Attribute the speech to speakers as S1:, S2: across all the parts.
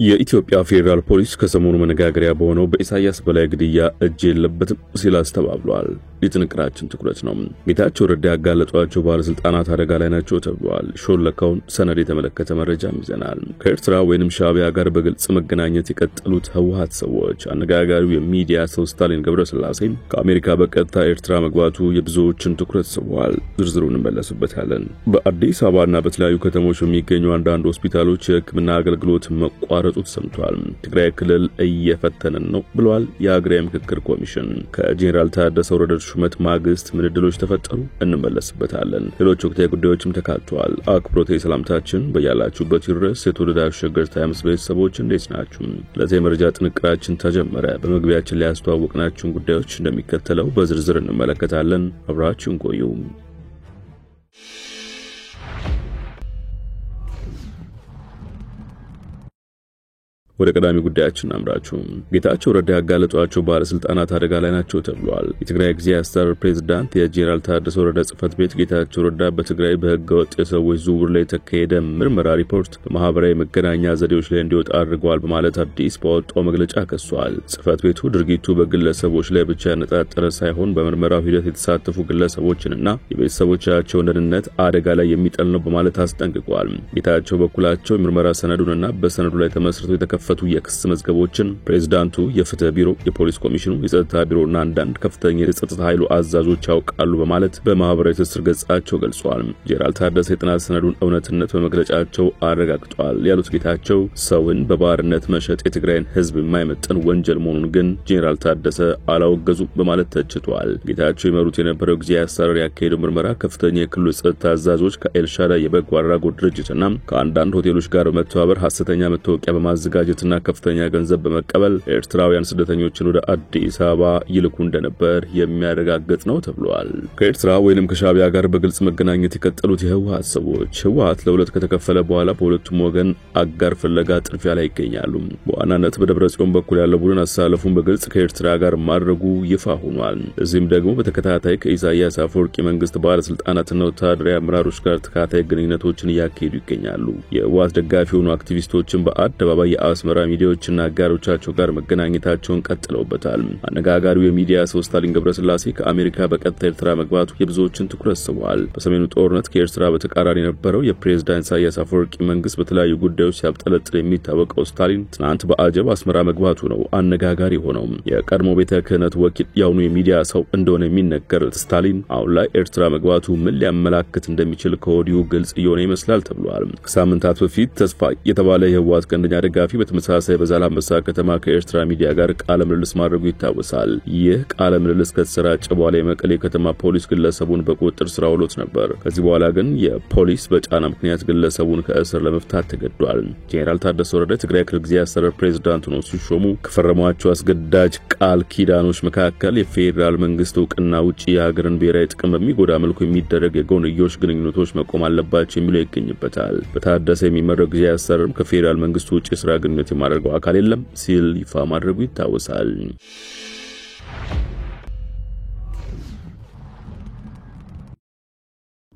S1: የኢትዮጵያ ፌዴራል ፖሊስ ከሰሞኑ መነጋገሪያ በሆነው በኢሳያስ በላይ ግድያ እጅ የለበትም ሲል አስተባብሏል። የጥንቅራችን ትኩረት ነው። ጌታቸው ረዳ ያጋለጧቸው ባለስልጣናት አደጋ ላይ ናቸው ተብሏል። ሾለካውን ሰነድ የተመለከተ መረጃም ይዘናል። ከኤርትራ ወይንም ሻዕቢያ ጋር በግልጽ መገናኘት የቀጠሉት ህወሓት ሰዎች አነጋጋሪው የሚዲያ ሰው ስታሊን ገብረስላሴ ከአሜሪካ በቀጥታ ኤርትራ መግባቱ የብዙዎችን ትኩረት ስቧል። ዝርዝሩን እንመለስበታለን። በአዲስ አበባና በተለያዩ ከተሞች የሚገኙ አንዳንድ ሆስፒታሎች የሕክምና አገልግሎት መቋረጡ ተሰምቷል። ትግራይ ክልል እየፈተነን ነው ብሏል የሀገራዊ ምክክር ኮሚሽን። ከጄኔራል ታደሰ ወረደ ሹመት ማግስት ምን ዕድሎች ተፈጠሩ? እንመለስበታለን። ሌሎች ወቅታዊ ጉዳዮችም ተካተዋል። አክብሮታዊ ሰላምታችን በያላችሁበት ይድረስ። የተወደዳችሁ ሸገር ታይምስ ቤተሰቦች እንዴት ናችሁ? ለዚህ መረጃ ጥንቅራችን ተጀመረ። በመግቢያችን ላይ ያስተዋወቅናችሁን ጉዳዮች እንደሚከተለው በዝርዝር እንመለከታለን። አብራችሁን ቆዩ። ወደ ቀዳሚ ጉዳያችን አምራችሁ ጌታቸው ረዳ ያጋለጧቸው ባለስልጣናት አደጋ ላይ ናቸው ተብሏል። የትግራይ ጊዜያዊ አስተዳደር ፕሬዝዳንት የጄኔራል ታደሰ ወረደ ጽህፈት ቤት ጌታቸው ረዳ በትግራይ በህገወጥ የሰዎች ዝውውር ላይ የተካሄደ ምርመራ ሪፖርት በማህበራዊ መገናኛ ዘዴዎች ላይ እንዲወጣ አድርገዋል በማለት አዲስ ባወጣው መግለጫ ከሷል። ጽህፈት ቤቱ ድርጊቱ በግለሰቦች ላይ ብቻ ያነጣጠረ ሳይሆን በምርመራው ሂደት የተሳተፉ ግለሰቦችንና የቤተሰቦቻቸውን ደህንነት አደጋ ላይ የሚጥል ነው በማለት አስጠንቅቋል። ጌታቸው በኩላቸው የምርመራ ሰነዱንና በሰነዱ ላይ ተመስርቶ የተከፈቱ የክስ መዝገቦችን ፕሬዝዳንቱ፣ የፍትህ ቢሮ፣ የፖሊስ ኮሚሽኑ፣ የጸጥታ ቢሮና አንዳንድ ከፍተኛ የጸጥታ ኃይሉ አዛዦች ያውቃሉ በማለት በማህበራዊ ትስስር ገጻቸው ገልጸዋል። ጄኔራል ታደሰ የጥናት ሰነዱን እውነትነት በመግለጫቸው አረጋግጠዋል ያሉት ጌታቸው ሰውን በባርነት መሸጥ የትግራይን ህዝብ የማይመጥን ወንጀል መሆኑን ግን ጄኔራል ታደሰ አላወገዙ በማለት ተችቷል። ጌታቸው የመሩት የነበረው ጊዜያዊ አስተዳደር ያካሄደው ምርመራ ከፍተኛ የክልሉ የጸጥታ አዛዦች ከኤልሻዳይ የበጎ አድራጎት ድርጅትና ከአንዳንድ ሆቴሎች ጋር በመተባበር ሐሰተኛ መታወቂያ በማዘጋጀት እና ከፍተኛ ገንዘብ በመቀበል ኤርትራውያን ስደተኞችን ወደ አዲስ አበባ ይልኩ እንደነበር የሚያረጋግጥ ነው ተብሏል። ከኤርትራ ወይንም ከሻዕቢያ ጋር በግልጽ መገናኘት የቀጠሉት የህወሓት ሰዎች ህወሓት ለሁለት ከተከፈለ በኋላ በሁለቱም ወገን አጋር ፍለጋ ጥርፊያ ላይ ይገኛሉ። በዋናነት በደብረጽዮን በኩል ያለው ቡድን አሳልፉን በግልጽ ከኤርትራ ጋር ማድረጉ ይፋ ሆኗል። እዚህም ደግሞ በተከታታይ ከኢሳያስ አፈወርቂ መንግስት ባለስልጣናትና ወታደራዊ አመራሮች ጋር ተከታታይ ግንኙነቶችን እያካሄዱ ይገኛሉ። የህወሓት ደጋፊ የሆኑ አክቲቪስቶችን በአደባባይ የአስመራ ሚዲያዎችና አጋሮቻቸው ጋር መገናኘታቸውን ቀጥለውበታል። አነጋጋሪው የሚዲያ ሰው ስታሊን ገብረስላሴ ከአሜሪካ በቀጥታ ኤርትራ መግባቱ የብዙዎችን ትኩረት ስቧል። በሰሜኑ ጦርነት ከኤርትራ በተቃራኒ የነበረው የፕሬዝዳንት ኢሳያስ አፈወርቂ መንግስት በተለያዩ ጉዳዮች ሲያብጠለጥል የሚታወቀው ስታሊን ትናንት በአጀብ አስመራ መግባቱ ነው አነጋጋሪ ሆነው። የቀድሞ ቤተ ክህነት ወኪል ያውኑ የሚዲያ ሰው እንደሆነ የሚነገር ስታሊን አሁን ላይ ኤርትራ መግባቱ ምን ሊያመላክት እንደሚችል ከወዲሁ ግልጽ እየሆነ ይመስላል ተብሏል። ከሳምንታት በፊት ተስፋ የተባለ የህወሓት ቀንደኛ ደጋፊ በተመሳሳይ በዛላምበሳ ከተማ ከኤርትራ ሚዲያ ጋር ቃለ ምልልስ ማድረጉ ይታወሳል። ይህ ቃለ ምልልስ ከተሰራጨ በኋላ የመቀሌ ከተማ ፖሊስ ግለሰቡን በቁጥጥር ስር አውሎት ነበር። ከዚህ በኋላ ግን የፖሊስ በጫና ምክንያት ግለሰቡን ከእስር ለመፍታት ተገዷል። ጄኔራል ታደሰ ወረደ ትግራይ ክልል ጊዜያዊ አስተዳደር ፕሬዝዳንት ሆነው ሲሾሙ ከፈረሟቸው አስገዳጅ ቃል ኪዳኖች መካከል የፌዴራል መንግስት እውቅና ውጪ የሀገርን ብሔራዊ ጥቅም በሚጎዳ መልኩ የሚደረግ የጎንዮሽ ግንኙነቶች መቆም አለባቸው የሚለው ይገኝበታል። በታደሰ የሚመራው ጊዜያዊ አስተዳደር ከፌዴራል መንግስት ውጪ ስራ ግንኙነት የማድረገው አካል የለም ሲል ይፋ ማድረጉ ይታወሳል።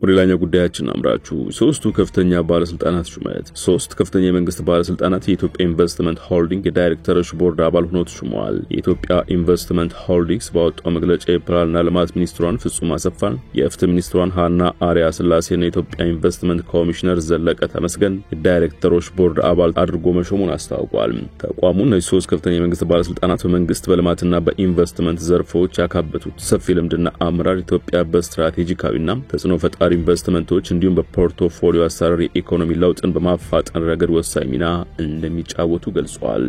S1: ወደላኛው ጉዳያችን አምራችሁ ሶስቱ ከፍተኛ ባለስልጣናት ሹመት። ሶስት ከፍተኛ የመንግስት ባለስልጣናት የኢትዮጵያ ኢንቨስትመንት ሆልዲንግ የዳይሬክተሮች ቦርድ አባል ሆነው ተሹመዋል። የኢትዮጵያ ኢንቨስትመንት ሆልዲንግስ ባወጣው መግለጫ የፕላንና ልማት ሚኒስትሯን ፍጹም አሰፋን፣ የፍትህ ሚኒስትሯን ሃና አሪያ ስላሴና የኢትዮጵያ ኢንቨስትመንት ኮሚሽነር ዘለቀ ተመስገን የዳይሬክተሮች ቦርድ አባል አድርጎ መሾሙን አስታውቋል። ተቋሙ እነዚህ ሶስት ከፍተኛ የመንግስት ባለስልጣናት በመንግስት በልማትና በኢንቨስትመንት ዘርፎች ያካበቱት ሰፊ ልምድና አመራር ኢትዮጵያ በስትራቴጂካዊና ተጽዕኖ ፈጣሪ ኢንቨስትመንቶች እንዲሁም በፖርቶፎሊዮ አሰራር የኢኮኖሚ ለውጥን በማፋጠን ረገድ ወሳኝ ሚና እንደሚጫወቱ ገልጿል።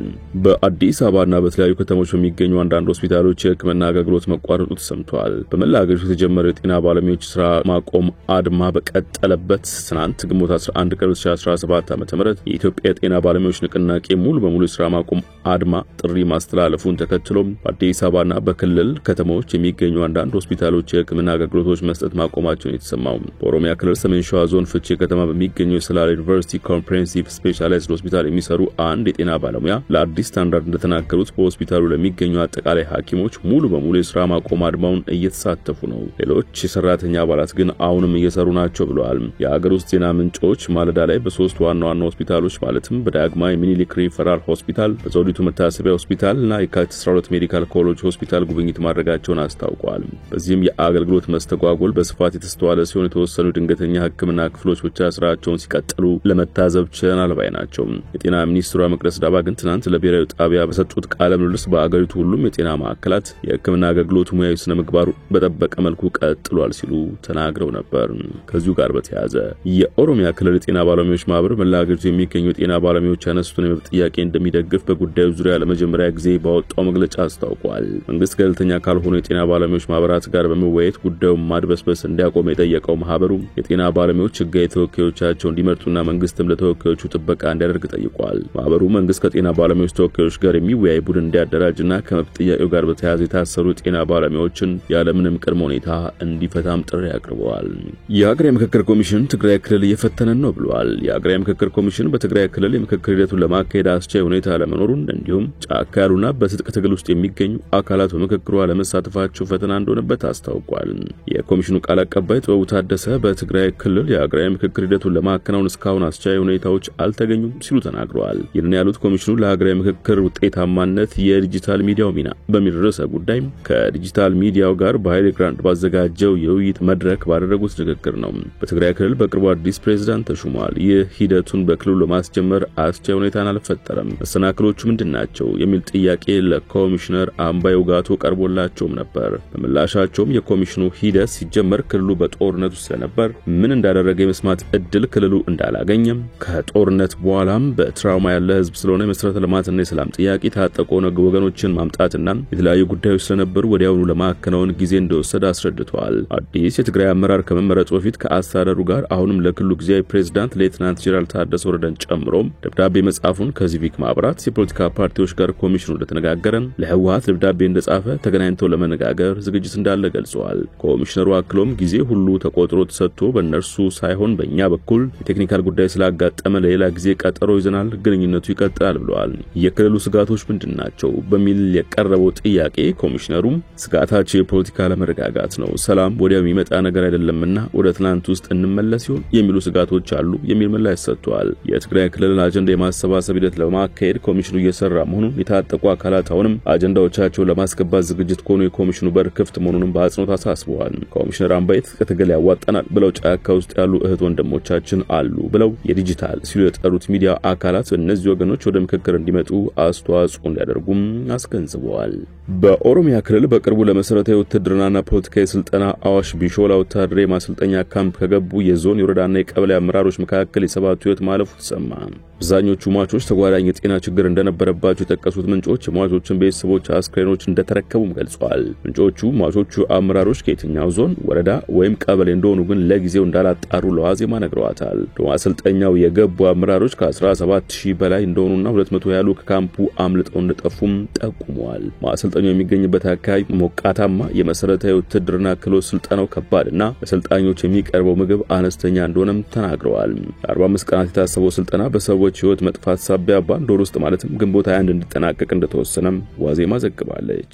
S1: በአዲስ አበባና በተለያዩ ከተሞች በሚገኙ አንዳንድ ሆስፒታሎች የሕክምና አገልግሎት መቋረጡ ተሰምቷል። በመላ ሀገሪቱ የተጀመረው የጤና ባለሙያዎች ስራ ማቆም አድማ በቀጠለበት ትናንት ግንቦት 11 ቀን 2017 ዓ.ም የኢትዮጵያ የጤና ባለሙያዎች ንቅናቄ ሙሉ በሙሉ የስራ ማቆም አድማ ጥሪ ማስተላለፉን ተከትሎም በአዲስ አበባና በክልል ከተሞች የሚገኙ አንዳንድ ሆስፒታሎች የሕክምና አገልግሎቶች መስጠት ማቆማቸውን የተሰማው በኦሮሚያ ክልል ሰሜን ሸዋ ዞን ፍቼ ከተማ በሚገኘው የሰላሌ ዩኒቨርሲቲ ኮምፕሬሄንሲቭ ስፔሻላይዝድ ሆስፒታል የሚሰሩ አንድ የጤና ባለሙያ ለአዲስ ስታንዳርድ እንደተናገሩት በሆስፒታሉ ለሚገኙ አጠቃላይ ሐኪሞች ሙሉ በሙሉ የሥራ ማቆም አድማውን እየተሳተፉ ነው። ሌሎች የሰራተኛ አባላት ግን አሁንም እየሰሩ ናቸው ብለዋል። የአገር ውስጥ ዜና ምንጮች ማለዳ ላይ በሶስት ዋና ሆስፒታሎች ማለትም በዳግማዊ ሚኒሊክ ሪፈራል ሆስፒታል፣ በዘውዲቱ መታሰቢያ ሆስፒታል እና የካቲት 12 ሜዲካል ኮሌጅ ሆስፒታል ጉብኝት ማድረጋቸውን አስታውቀዋል። በዚህም የአገልግሎት መስተጓጎል በስፋት የተስተዋለ ሲሆን የተወሰኑ ድንገተኛ ሕክምና ክፍሎች ብቻ ስራቸውን ሲቀጥሉ ለመታዘብ ችለናል ባይ ናቸው። የጤና ሚኒስትሯ መቅደስ ዳባ ግን ትናንት ለብሔራዊ ጣቢያ በሰጡት ቃለ ምልልስ በአገሪቱ ሁሉም የጤና ማዕከላት የሕክምና አገልግሎት ሙያዊ ስነ ምግባሩ በጠበቀ መልኩ ቀጥሏል ሲሉ ተናግረው ነበር። ከዚሁ ጋር በተያያዘ የኦሮሚያ ክልል የጤና ባለሙያዎች ማህበር መላ አገሪቱ የሚገኙ የጤና ባለሙያዎች ያነሱትን የመብት ጥያቄ እንደሚደግፍ በጉዳዩ ዙሪያ ለመጀመሪያ ጊዜ ባወጣው መግለጫ አስታውቋል። መንግስት ገለልተኛ ካልሆኑ የጤና ባለሙያዎች ማህበራት ጋር በመወያየት ጉዳዩን ማድበስበስ እንዲያቆም የጠየቀው ማህበሩ የጤና ባለሙያዎች ህጋዊ ተወካዮቻቸውን እንዲመርጡና መንግስትም ለተወካዮቹ ጥበቃ እንዲያደርግ ጠይቋል። ማህበሩ መንግስት ከጤና ባለሙያዎች ተወካዮች ጋር የሚወያይ ቡድን እንዲያደራጅና ከመብት ጥያቄው ጋር በተያያዘ የታሰሩ የጤና ባለሙያዎችን ያለምንም ቅድመ ሁኔታ እንዲፈታም ጥሪ አቅርበዋል። የሀገራዊ ምክክር ኮሚሽን ትግራይ ክልል እየፈተነን ነው ብሏል። የሀገራዊ ምክክር ኮሚሽን በትግራይ ክልል የምክክር ሂደቱን ለማካሄድ አስቻይ ሁኔታ ለመኖሩን እንዲሁም ጫካ ያሉና በትጥቅ ትግል ውስጥ የሚገኙ አካላት በምክክሩ አለመሳተፋቸው ፈተና እንደሆነበት አስታውቋል። የኮሚሽኑ ቃል አቀባይ ጥበቡ ታደሰ በትግራይ ክልል የሀገራዊ ምክክር ሂደቱን ለማከናወን እስካሁን አስቻይ ሁኔታዎች አልተገኙም ሲሉ ተናግረዋል። ይህን ያሉት ኮሚሽኑ ለሀገራዊ ምክክር ውጤታማነት የዲጂታል ሚዲያው ሚና በሚል ርዕሰ ጉዳይ ከዲጂታል ሚዲያው ጋር በኃይሌ ግራንድ ባዘጋጀው የውይይት መድረክ ባደረጉት ንግግር ነው። በትግራይ ክልል በቅርቡ አዲስ ፕሬዝዳንት ተሹሟል። ይህ ሂደቱን በክልሉ ለማስጀመር አስቻይ ሁኔታን አልፈጠረም። መሰናክሎቹ ምንድናቸው የሚል ጥያቄ ለኮሚሽነር አምባይ ውጋቱ ቀርቦላቸውም ነበር። በምላሻቸውም የኮሚሽኑ ሂደት ሲጀመር ክልሉ በጦርነት ውስጥ ስለነበር ምን እንዳደረገ የመስማት እድል ክልሉ እንዳላገኘም ከጦርነት በኋላም በትራውማ ያለ ህዝብ ስለሆነ የመሰረተ ልማትና የሰላም ጥያቄ ታጠቁ ወገኖችን ማምጣትና የተለያዩ ጉዳዮች ስለነበሩ ወዲያውኑ ለማከናወን ጊዜ እንደወሰደ አስረድተዋል። አዲስ የትግራይ አመራር ከመመረጡ በፊት ከአስተዳደሩ ጋር አሁንም ለክልሉ ጊዜያዊ ፕሬዝዳንት ሌተናንት ጄኔራል ታደሰ ወረደን ጨምሮ ደብዳቤ መጻፉን ከሲቪክ ማህበራት የፖለቲካ ፓርቲዎች ጋር ኮሚሽኑ እንደተነጋገረ ለህወሓት ደብዳቤ እንደጻፈ ተገናኝተው ለመነጋገር ዝግጅት እንዳለ ገልጸዋል። ኮሚሽነሩ አክሎም ጊዜ ሁሉ ተቆጥሮ ተሰጥቶ በእነርሱ ሳይሆን በእኛ በኩል የቴክኒካል ጉዳይ ስላጋጠመ ለሌላ ጊዜ ቀጠሮ ይዘናል፣ ግንኙነቱ ይቀጥላል ብለዋል። የክልሉ ስጋቶች ምንድናቸው በሚል የቀረበው ጥያቄ ኮሚሽነሩ ስጋታቸው የፖለቲካ አለመረጋጋት ነው፣ ሰላም ወዲያው የሚመጣ ነገር አይደለምና ወደ ትናንት ውስጥ እንመለስ ይሆን የሚሉ ስጋቶች አሉ የሚል ምላሽ ሰጥቷል። የትግራይ ክልልን አጀንዳ የማሰባሰብ ሂደት ለማካሄድ ኮሚሽኑ እየሰራ መሆኑን የታጠቁ አካላት አሁንም አጀንዳዎቻቸውን ለማስገባት ዝግጅት ከሆኑ የኮሚሽኑ በር ክፍት መሆኑንም በአጽንኦት አሳስበዋል። ኮሚሽነር አምባይ ትግል ያዋጣናል ብለው ጫካ ውስጥ ያሉ እህት ወንድሞቻችን አሉ ብለው የዲጂታል ሲሉ የጠሩት ሚዲያ አካላት እነዚህ ወገኖች ወደ ምክክር እንዲመጡ አስተዋጽኦ እንዲያደርጉም አስገንዝበዋል። በኦሮሚያ ክልል በቅርቡ ለመሰረታዊ ውትድርናና ፖለቲካዊ ስልጠና አዋሽ ቢሾላ ወታደራዊ ማሰልጠኛ ካምፕ ከገቡ የዞን የወረዳና የቀበሌ አመራሮች መካከል የሰባቱ ህይወት ማለፉ ተሰማ። አብዛኞቹ ሟቾች ተጓዳኝ የጤና ችግር እንደነበረባቸው የጠቀሱት ምንጮች የሟቾችን ቤተሰቦች አስክሬኖች እንደተረከቡም ገልጸዋል። ምንጮቹ ሟቾቹ አመራሮች ከየትኛው ዞን ወረዳ ወይም ቀበሌ እንደሆኑ ግን ለጊዜው እንዳላጣሩ ለዋዜማ ነግረዋታል። በማሰልጠኛው የገቡ አመራሮች ከ17000 በላይ እንደሆኑና 200 ያሉ ከካምፑ አምልጠው እንደጠፉም ጠቁመዋል። ማሰልጠኛው የሚገኝበት አካባቢ ሞቃታማ፣ የመሰረታዊ ውትድርና ክህሎት ስልጠናው ከባድና ለሰልጣኞች የሚቀርበው ምግብ አነስተኛ እንደሆነም ተናግረዋል። 45 ቀናት የታሰበው ስልጠና በሰዎች ህይወት መጥፋት ሳቢያ በአንድ ወር ውስጥ ማለትም ግንቦት 21 እንዲጠናቀቅ እንደተወሰነም ዋዜማ ዘግባለች።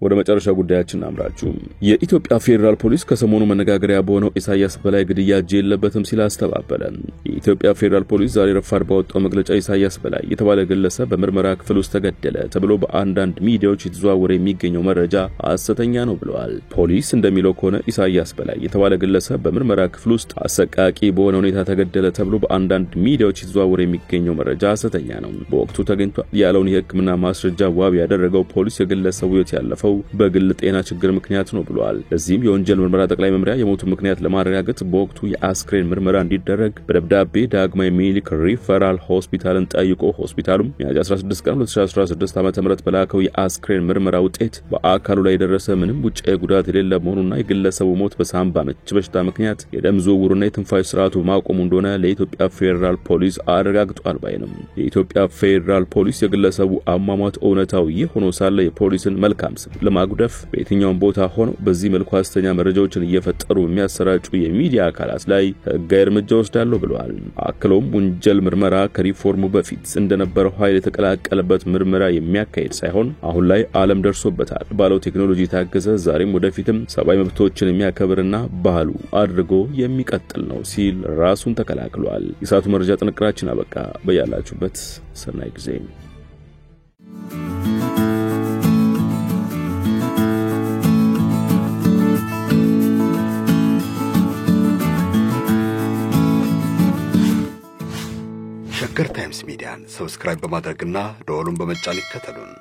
S1: ወደ መጨረሻ ጉዳያችን አምራችሁ የኢትዮጵያ ፌደራል ፖሊስ ከሰሞኑ መነጋገሪያ በሆነው ኢሳያስ በላይ ግድያ እጅ የለበትም ሲል አስተባበለ። የኢትዮጵያ ፌደራል ፖሊስ ዛሬ ረፋድ ባወጣው መግለጫ ኢሳያስ በላይ የተባለ ግለሰብ በምርመራ ክፍል ውስጥ ተገደለ ተብሎ በአንዳንድ ሚዲያዎች የተዘዋወረ የሚገኘው መረጃ ሐሰተኛ ነው ብለዋል። ፖሊስ እንደሚለው ከሆነ ኢሳያስ በላይ የተባለ ግለሰብ በምርመራ ክፍል ውስጥ አሰቃቂ በሆነ ሁኔታ ተገደለ ተብሎ በአንዳንድ ሚዲያዎች የተዘዋወረ የሚገኘው መረጃ ሐሰተኛ ነው። በወቅቱ ተገኝቷል ያለውን የሕክምና ማስረጃ ዋቢ ያደረገው ፖሊስ የግለሰቡ ሕይወት ያለፈው ያለፈው በግል ጤና ችግር ምክንያት ነው ብሏል። ለዚህም የወንጀል ምርመራ ጠቅላይ መምሪያ የሞቱ ምክንያት ለማረጋገጥ በወቅቱ የአስክሬን ምርመራ እንዲደረግ በደብዳቤ ዳግማዊ ሚኒሊክ ሪፈራል ሆስፒታልን ጠይቆ ሆስፒታሉም ሚያዝያ 16 ቀን 2016 ዓ.ም በላከው የአስክሬን ምርመራ ውጤት በአካሉ ላይ የደረሰ ምንም ውጫዊ ጉዳት የሌለ መሆኑና የግለሰቡ ሞት በሳምባ ምች በሽታ ምክንያት የደም ዝውውሩና የትንፋሽ ስርዓቱ ማቆሙ እንደሆነ ለኢትዮጵያ ፌደራል ፖሊስ አረጋግጧል ባይንም የኢትዮጵያ ፌደራል ፖሊስ የግለሰቡ አሟሟት እውነታው ይህ ሆኖ ሳለ የፖሊስን መልካም ስም ለማጉደፍ በየትኛውም ቦታ ሆኖ በዚህ መልኩ ሐሰተኛ መረጃዎችን እየፈጠሩ የሚያሰራጩ የሚዲያ አካላት ላይ ህጋዊ እርምጃ ወስዳለሁ ብለዋል። አክሎም ወንጀል ምርመራ ከሪፎርሙ በፊት እንደነበረው ኃይል የተቀላቀለበት ምርመራ የሚያካሂድ ሳይሆን አሁን ላይ ዓለም ደርሶበታል ባለው ቴክኖሎጂ ታገዘ ዛሬም ወደፊትም ሰብአዊ መብቶችን የሚያከብርና ባህሉ አድርጎ የሚቀጥል ነው ሲል ራሱን ተከላክሏል። የሳቱ መረጃ ጥንቅራችን አበቃ። በያላችሁበት ሰናይ ጊዜ
S2: ሸገር ታይምስ ሚዲያን ሰብስክራይብ በማድረግና ደወሉን በመጫን ይከተሉን።